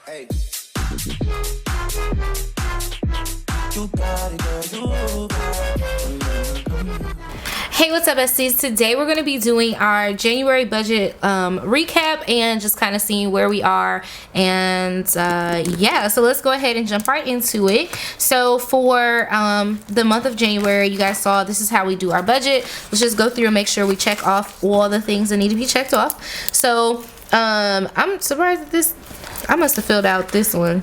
Hey. You got it, girl, you got it. Hey, what's up, besties? Today we're going to be doing our January budget recap and just kind of seeing where we are. And yeah, so let's go ahead and jump right into it. So for the month of January, you guys saw this is how we do our budget. Let's just go through and make sure we check off all the things that need to be checked off. So I'm surprised that this, I must have filled out this one.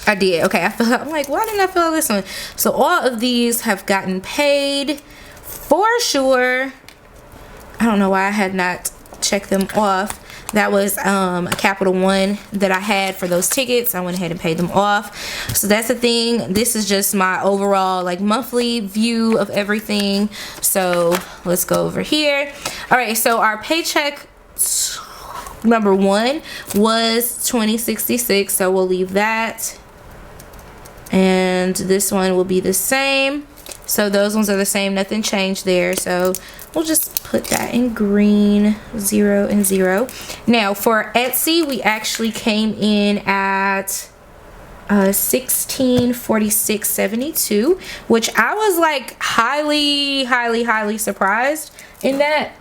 I did. Okay, I'm like, why didn't I fill out this one? So all of these have gotten paid for sure. I don't know why I had not checked them off. That was a Capital One that I had for those tickets. I went ahead and paid them off. So that's the thing. This is just my overall like monthly view of everything. So let's go over here. All right, so our paycheck number one was $20.66, so we'll leave that. And this one will be the same. So those ones are the same, nothing changed there. So we'll just put that in green, 0 and 0. Now for Etsy, we actually came in at $16.46.72, which I was like highly surprised in that.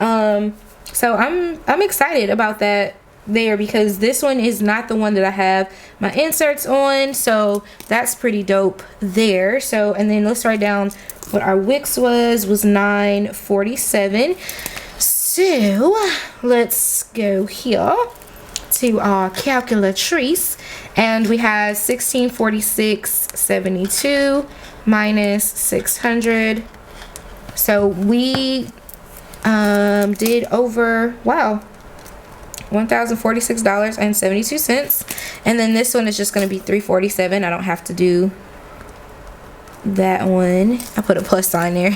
So I'm excited about that there, because this one is not the one that I have my inserts on, so that's pretty dope there. So, and then let's write down what our Wix was $9.47. So let's go here to our calculatrice, and we had $16.46.72 minus 600. So we did over, wow, $1,046.72. And then this one is just going to be $347. I don't have to do that one. I put a plus sign there.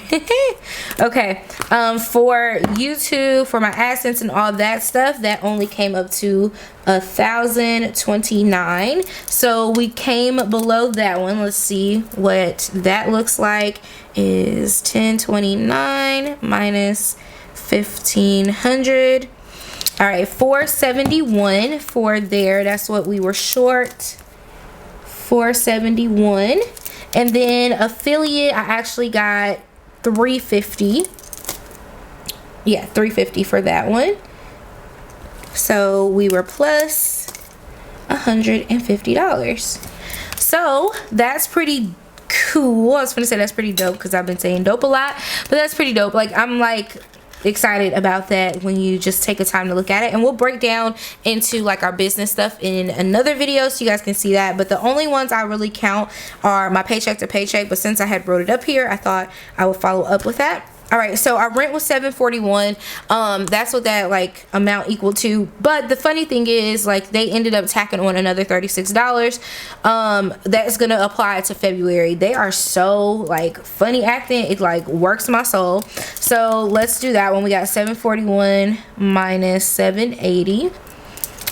Okay, for YouTube, for my AdSense and all that stuff, that only came up to $1,029. So we came below that one. Let's see what that looks like. Is 1029 minus 1,500. All right, 471 for there. That's what we were short. 471. And then affiliate, I actually got 350. Yeah, 350 for that one. So we were plus $150. So that's pretty cool. I was gonna say that's pretty dope because I've been saying dope a lot, but that's pretty dope. Like, I'm like excited about that when you just take a time to look at it. And we'll break down into like our business stuff in another video so you guys can see that. But the only ones I really count are my paycheck to paycheck, but since I had wrote it up here, I thought I would follow up with that. All right, so our rent was $741. That's what that like amount equal to. But the funny thing is, like, they ended up tacking on another $36. That's gonna apply to February. They are so like funny acting. It like works my soul. So let's do that one. We got 741 minus 780.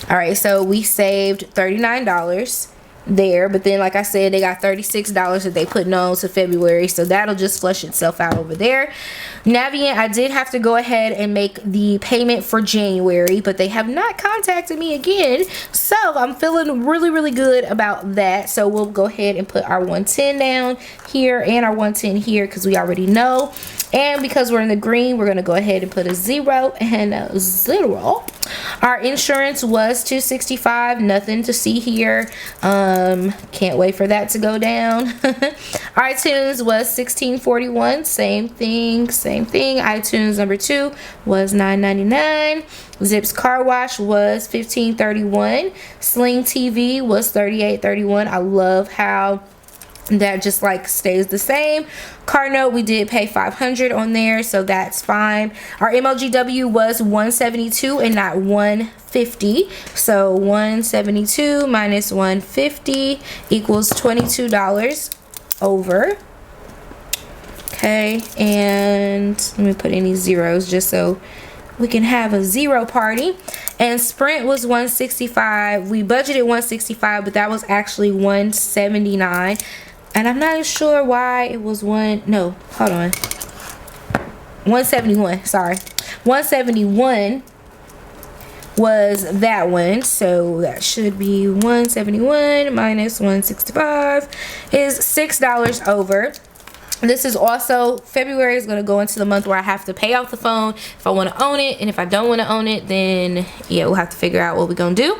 All right, so we saved $39 there, but then like I said, they got $36 that they put on to February, so that'll just flush itself out over there. Navient, I did have to go ahead and make the payment for January, but they have not contacted me again, so I'm feeling really good about that. So we'll go ahead and put our 110 down here and our 110 here because we already know. And because we're in the green, we're gonna go ahead and put a 0 and a 0. Our insurance was $265, nothing to see here. Can't wait for that to go down. iTunes was $16.41, same thing. iTunes number 2 was $9.99. Zips car wash was $15.31. Sling TV was $38.31. I love how that just like stays the same. Car note, we did pay $500 on there, so that's fine. Our MLGW was $172 and not $150. So $172 minus $150 equals $22 over. Okay, and let me put any zeros just so we can have a zero party. And Sprint was $165. We budgeted $165, but that was actually $179. And I'm not sure why it was $171, sorry. $171 was that one. So that should be 171 minus 165 is $6 over. This is also, February is going to go into the month where I have to pay off the phone if I want to own it, and if I don't want to own it, then yeah, we'll have to figure out what we're going to do.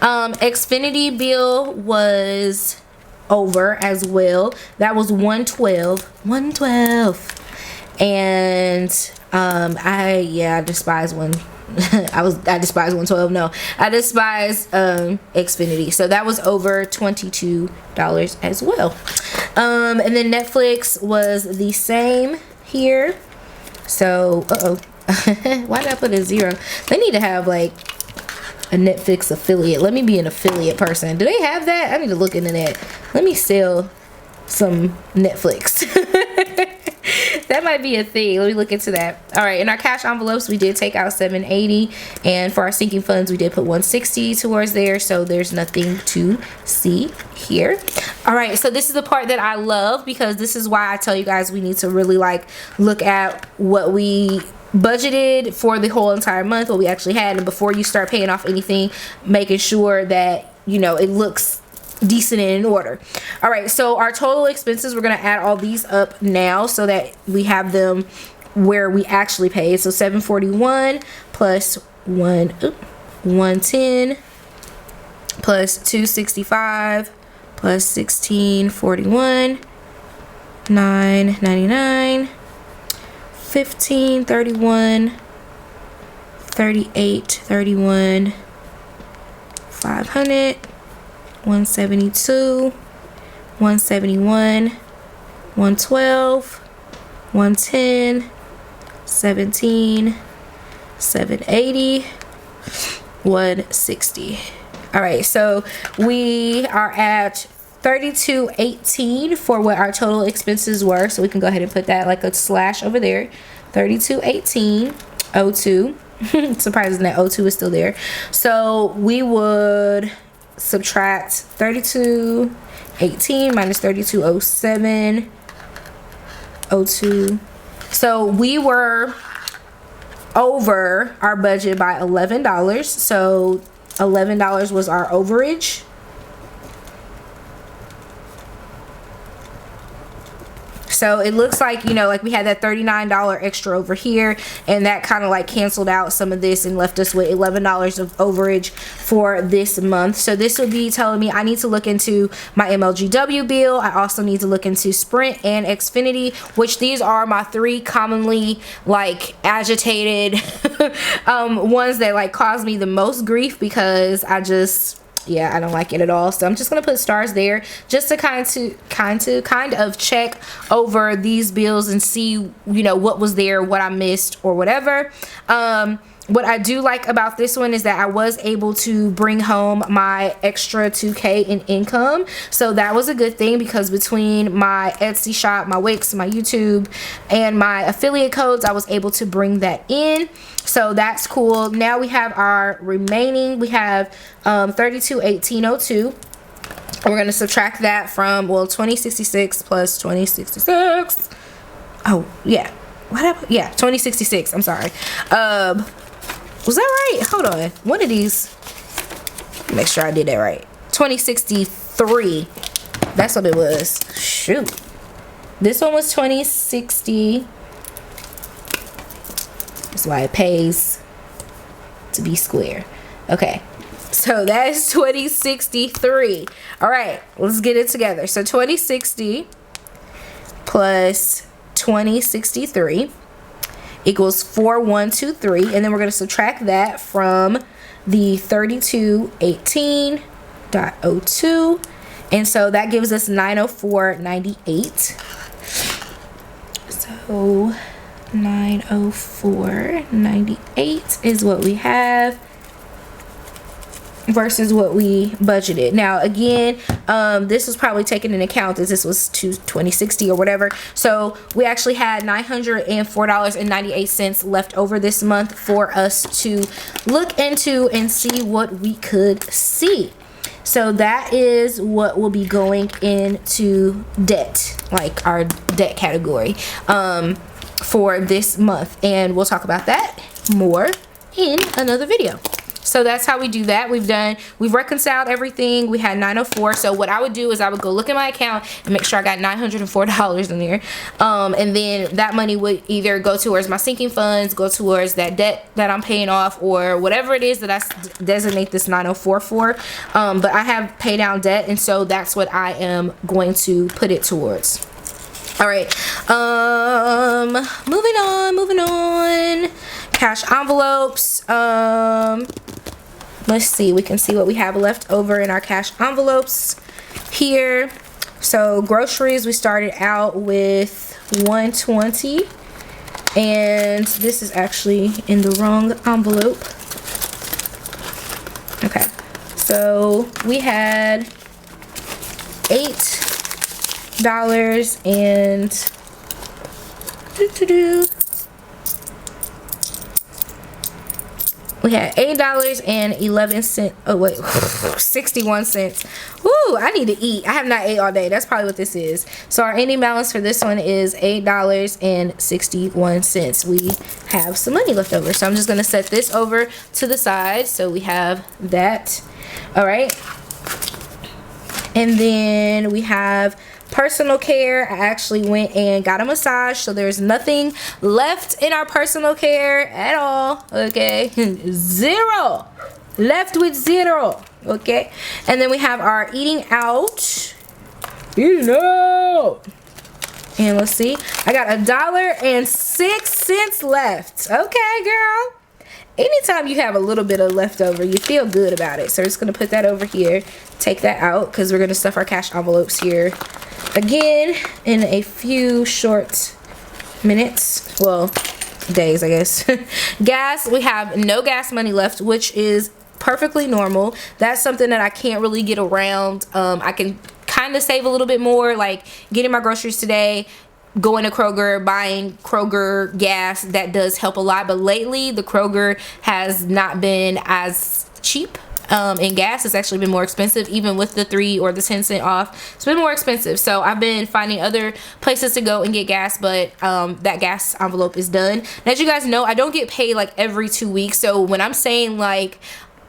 Xfinity bill was over as well. That was 112, and I despise one. I despise 112. No, I despise Xfinity. So that was over $22 as well. And then Netflix was the same here. So why did I put a 0? They need to have like a Netflix affiliate. Let me be an affiliate person. Do they have that? I need to look into that. Let me sell some Netflix. That might be a thing. Let me look into that. All right, in our cash envelopes, we did take out $780, and for our sinking funds, we did put $160 towards there, so there's nothing to see here. All right, so this is the part that I love, because this is why I tell you guys we need to really like look at what we budgeted for the whole entire month, what we actually had, and before you start paying off anything, making sure that, you know, it looks decent and in order. All right, so our total expenses, we're going to add all these up now so that we have them where we actually paid. So 741 plus 110 plus 265 plus 1641, 999, 1531, 3831, 500, 172, 171, 112, 110, 17, 780, 160. All right, so we are at $32.18 for what our total expenses were. So we can go ahead and put that like a slash over there. $32.18.02. Surprising that 02 is still there. So we would subtract 32.18 minus 32.07.02. So we were over our budget by $11. So $11 was our overage. So it looks like, you know, like we had that $39 extra over here, and that kind of like canceled out some of this and left us with $11 of overage for this month. So this would be telling me I need to look into my MLGW bill. I also need to look into Sprint and Xfinity, which these are my three commonly like agitated ones that like cause me the most grief, because I don't like it at all. So I'm just gonna put stars there just to kind of check over these bills and see, you know, what was there, what I missed, or whatever. What I do like about this one is that I was able to bring home my extra $2K in income. So that was a good thing, because between my Etsy shop, my Wix, my YouTube, and my affiliate codes, I was able to bring that in. So that's cool. Now we have our remaining, we have $32.18.02. We're going to subtract that from, well, 2066 plus 2066. Oh, yeah. What happened? Yeah, 2066. I'm sorry. Was that right? Hold on. One of these. Make sure I did that right. 2063. That's what it was. Shoot. This one was 2060. That's why it pays to be square. Okay. So that is 2063. All right. Let's get it together. So 2060 plus 2063 equals 4123, and then we're going to subtract that from the 32.18.02, and so that gives us 904.98. So 904.98 is what we have versus what we budgeted. Now again, this was probably taken into account as this was 2060 or whatever, so we actually had $904.98 left over this month for us to look into and see what we could see. So that is what will be going into debt, like our debt category, for this month, and we'll talk about that more in another video. So that's how we do that. We've reconciled everything. We had $904. So what I would do is I would go look at my account and make sure I got $904 in there. And then that money would either go towards my sinking funds, go towards that debt that I'm paying off, or whatever it is that I designate this 904 for. But I have paid down debt, and so that's what I am going to put it towards. All right, moving on. Cash envelopes. Let's see, we can see what we have left over in our cash envelopes here. So groceries, we started out with $120, and this is actually in the wrong envelope. Okay, so we had $8 and we had $8.11. Oh wait, 61 cents. Woo, I need to eat. I have not ate all day. That's probably what this is. So our ending balance for this one is $8.61. We have some money left over. So I'm just gonna set this over to the side. So we have that. All right. And then we have personal care. I actually went and got a massage, so there's nothing left in our personal care at all. Okay, zero left with zero. Okay, and then we have our eating out, and let's see, I got $1.06 left. Okay, girl, anytime you have a little bit of leftover, you feel good about it. So we're just gonna put that over here, take that out, because we're gonna stuff our cash envelopes here again in a few short minutes, well, days, I guess. Gas, we have no gas money left, which is perfectly normal. That's something that I can't really get around. I can kind of save a little bit more, like getting my groceries today, going to Kroger, buying Kroger gas. That does help a lot, but lately the Kroger has not been as cheap. In gas, it's actually been more expensive, even with the 3 or the 10 cent off. It's been more expensive, so I've been finding other places to go and get gas, but that gas envelope is done. And as you guys know, I don't get paid like every 2 weeks, so when I'm saying like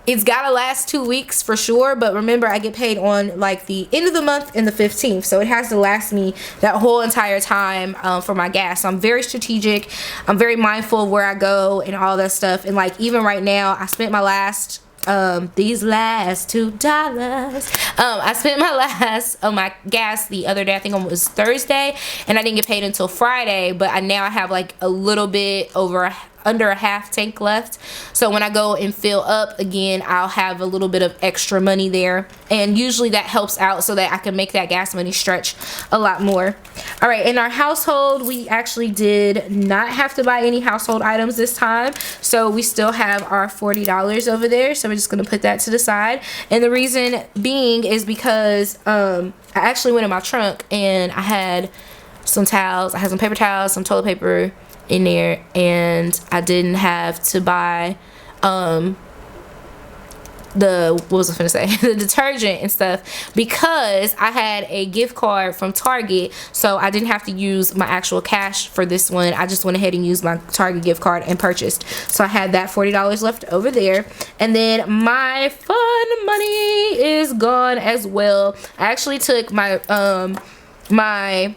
it's gotta last 2 weeks for sure, but remember, I get paid on like the end of the month and the 15th, so it has to last me that whole entire time for my gas. So I'm very strategic, I'm very mindful of where I go and all that stuff. And like even right now, I spent my last these last $2, I spent my last on my gas the other day. I think it was Thursday, and I didn't get paid until Friday, but now I have like a little bit under a half tank left. So when I go and fill up again, I'll have a little bit of extra money there, and usually that helps out so that I can make that gas money stretch a lot more. All right, in our household, we actually did not have to buy any household items this time, so we still have our $40 over there. So we're just gonna put that to the side, and the reason being is because I actually went in my trunk and I had some towels, I had some paper towels, some toilet paper in there, and I didn't have to buy the detergent and stuff, because I had a gift card from Target, so I didn't have to use my actual cash for this one. I just went ahead and used my Target gift card and purchased. So I had that $40 left over there, and then my fun money is gone as well. I actually took my my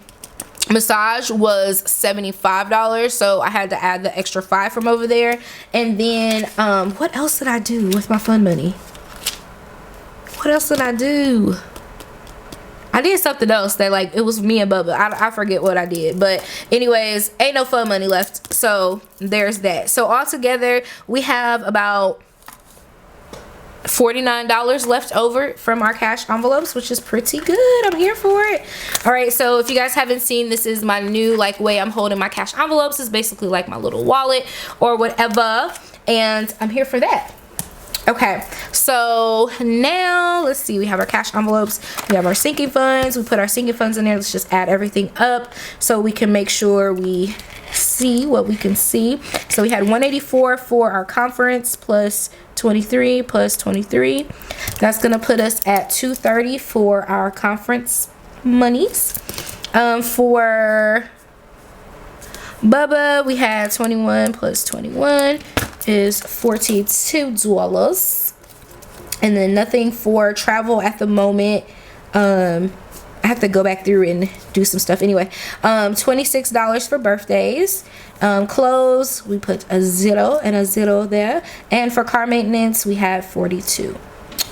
massage was $75, so I had to add the extra $5 from over there. And then what else did I do with my fun money? What else did I do? I did something else that, like, it was me and Bubba. I forget what I did, but anyways, ain't no fun money left, so there's that. So altogether we have about $49 left over from our cash envelopes, which is pretty good. I'm here for it. All right, so if you guys haven't seen, this is my new like way I'm holding my cash envelopes. It's basically like my little wallet or whatever, and I'm here for that. Okay, so now let's see, we have our cash envelopes, we have our sinking funds, we put our sinking funds in there. Let's just add everything up so we can make sure we see what we can see. So we had 184 for our conference plus 23 plus 23. That's gonna put us at 230 for our conference monies. For Bubba, we had 21 plus 21, is $42. And then nothing for travel at the moment. I have to go back through and do some stuff anyway. $26 for birthdays. Clothes, we put a 0 and a 0 there. And for car maintenance, we have 42.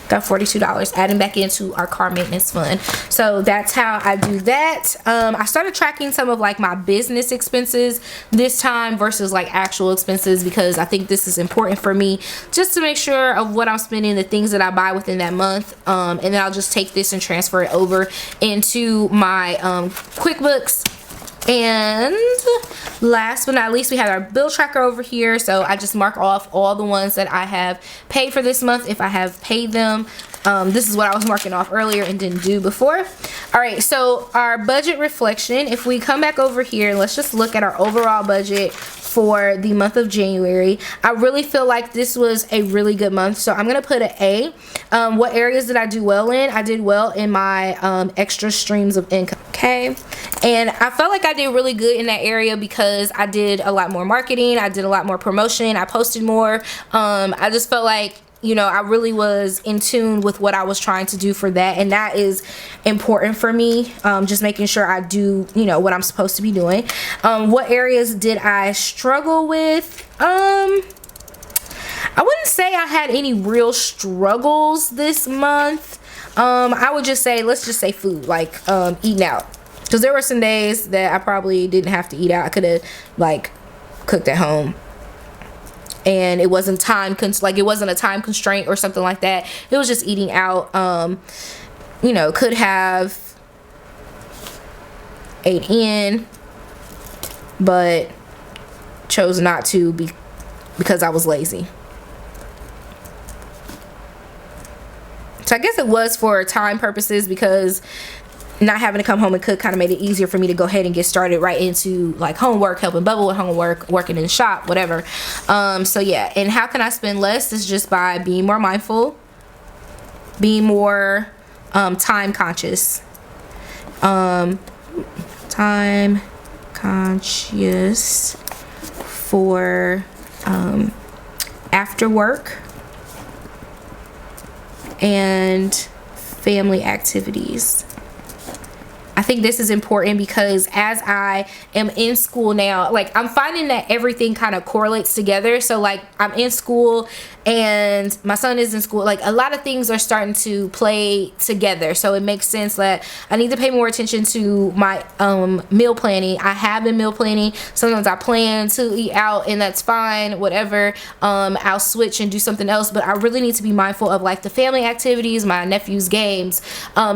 Got $42 adding back into our car maintenance fund. So that's how I do that. I started tracking some of like my business expenses this time versus like actual expenses, because I think this is important for me just to make sure of what I'm spending, the things that I buy within that month. And then I'll just take this and transfer it over into my QuickBooks. And last but not least, we have our bill tracker over here. So I just mark off all the ones that I have paid for this month if I have paid them. This is what I was marking off earlier and didn't do before. All right, so our budget reflection, if we come back over here, let's just look at our overall budget for the month of January. I really feel like this was a really good month, so I'm gonna put an A. What areas did I do well in? I did well in my extra streams of income. Okay, and I felt like I did really good in that area because I did a lot more marketing, I did a lot more promotion, I posted more. I just felt like, you know, I really was in tune with what I was trying to do for that, and that is important for me. Just making sure I do, you know, what I'm supposed to be doing. What areas did I struggle with? I wouldn't say I had any real struggles this month. I would just say, let's just say food, like eating out, because there were some days that I probably didn't have to eat out. I could have like cooked at home, and it wasn't it wasn't a time constraint or something like that. It was just eating out. You know, could have ate in, but chose not to because I was lazy. So I guess it was for time purposes, because not having to come home and cook kind of made it easier for me to go ahead and get started right into like homework, helping Bubba with homework, working in the shop, whatever. So yeah, and how can I spend less? Is just by being more mindful, being more time conscious. Time conscious for after work and family activities. I think this is important because as I am in school now, like I'm finding that everything kind of correlates together. So like I'm in school and my son is in school, like a lot of things are starting to play together. So it makes sense that I need to pay more attention to my meal planning. I have been meal planning. Sometimes I plan to eat out and that's fine, whatever. I'll switch and do something else, but I really need to be mindful of like the family activities, my nephew's games,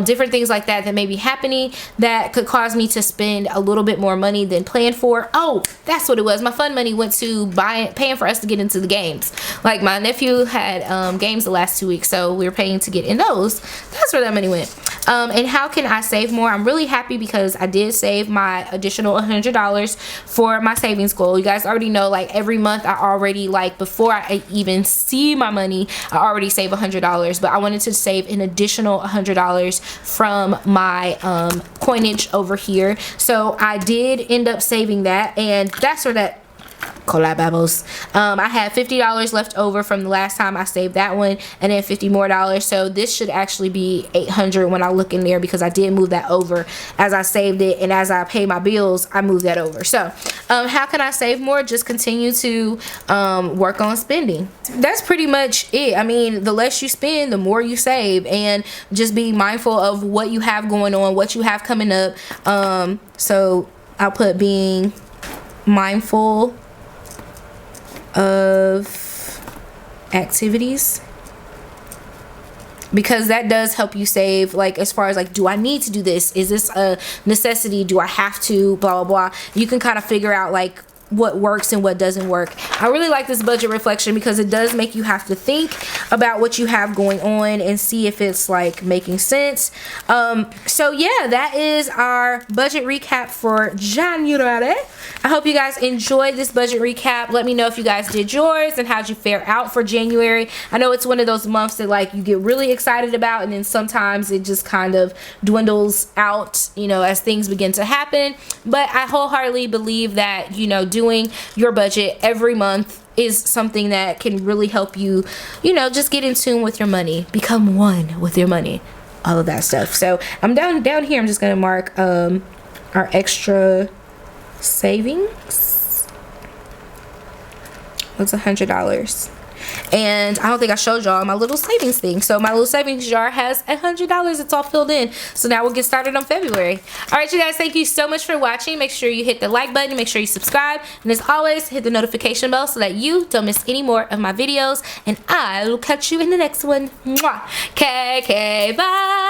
different things like that may be happening that could cause me to spend a little bit more money than planned for. Oh, that's what it was. My fun money went to paying for us to get into the games. Like my nephew had games the last 2 weeks, so we were paying to get in those. That's where that money went. And how can I save more? I'm really happy because I did save my additional $100 for my savings goal. You guys already know, like every month I already, like before I even see my money, I already save $100, but I wanted to save an additional $100 from my coinage over here. So I did end up saving that, and that's where that collabos. I had $50 left over from the last time I saved that one, and then $50 more. So this should actually be $800 when I look in there, because I did move that over as I saved it, and as I pay my bills I moved that over. So how can I save more? Just continue to work on spending. That's pretty much it. I mean, the less you spend, the more you save, and just be mindful of what you have going on, what you have coming up. So I'll put being mindful of activities, because that does help you save, like as far as like, do I need to do this? Is this a necessity? Do I have to? Blah, blah, blah. You can kind of figure out like what works and what doesn't work. I really like this budget reflection because it does make you have to think about what you have going on and see if it's like making sense. So yeah, that is our budget recap for January. I hope you guys enjoyed this budget recap. Let me know if you guys did yours and how'd you fare out for January. I know it's one of those months that like you get really excited about, and then sometimes it just kind of dwindles out, you know, as things begin to happen. But I wholeheartedly believe that, you know, doing your budget every month is something that can really help you, you know, just get in tune with your money, become one with your money, all of that stuff. So I'm down here, I'm just gonna mark our extra savings was $100. And I don't think I showed y'all my little savings thing. So my little savings jar has $100. It's all filled in. So now we'll get started on February. All right, you guys, thank you so much for watching. Make sure you hit the like button. Make sure you subscribe. And as always, hit the notification bell so that you don't miss any more of my videos. And I will catch you in the next one. Mwah. Okay, bye.